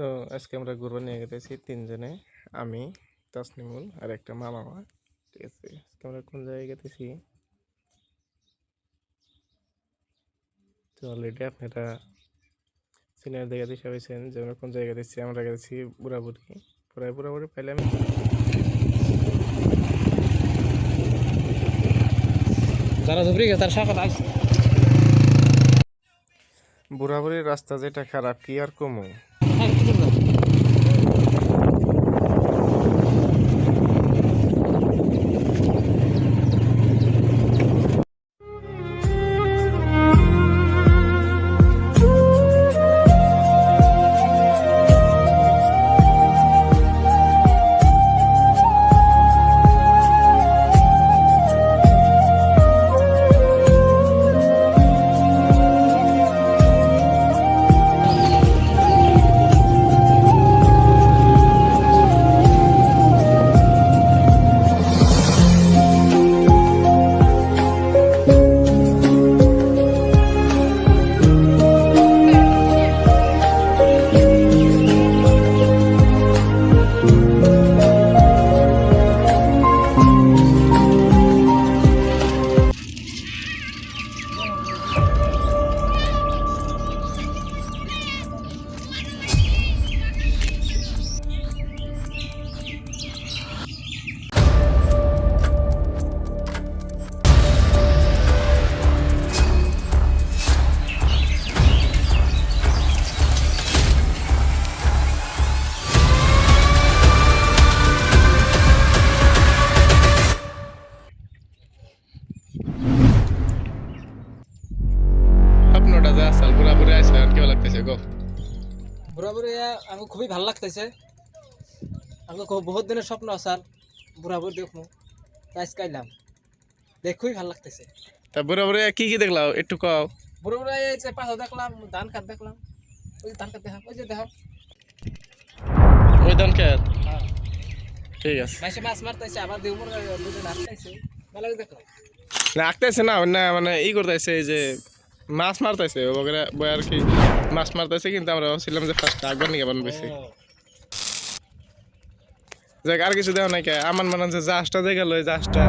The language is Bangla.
তো আজকে আমরা ঘুরবা নিয়ে গেছি তিনজনে, আমি, তাসনিমুল আর একটা মামা। ঠিক আছে, আজকে আমরা কোন জায়গায় গেতেছি তো অলরেডি আপনারা সিনিয়র দেখে দিশা হয়েছেন যে আমরা কোন জায়গায় গেছি। আমরা গেছি বুড়াবুড়ি। প্রায় বুড়াবুড়ি পাইলে আমি যারা ধুবরি গেছে তার সাথে আইছে। বুড়াবুড়ির রাস্তা যেটা খারাপ কি আর কমু। আপনারটা যে আসল বুড়াবুড়ি আইছে আর কেমন লাগতেছে গো? বুড়াবুড়ি আমি খুবই ভালো লাগতেছে। আমি বহুত দিনের স্বপ্ন আসার বুড়াবুড়ি দেখবো, আজকে আইলাম, দেখ খুবই ভালো লাগতেছে। তা বুড়াবুড়ি কি কি দেখলাম একটু কও। বুড়াবুড়ি এই যে পাশে দেখলাম ধান খাত দেখলাম, ওই যে ধান খাত দেখা, ওই যে দেখো ওই ধান খেত। ঠিক আছে, মাসে মাছ মারতেছে, আবার দেউমর দুজন আসতেছে, ভালো লাগে দেখলাম। না আঁকতেছে না না মানে ই করতেছে এই যে মাছ মারতেছে ওগুলা বই আর কি মাছ মারতেছে, কিন্তু আমরা ভাবছিলাম যে ফার্স্ট আকবার নিয়ে বান বেশি যাক আর কিছু দেওয়া নাই কে আমার মানে যে জাহাজটা যে গেল ওই জাহাজটা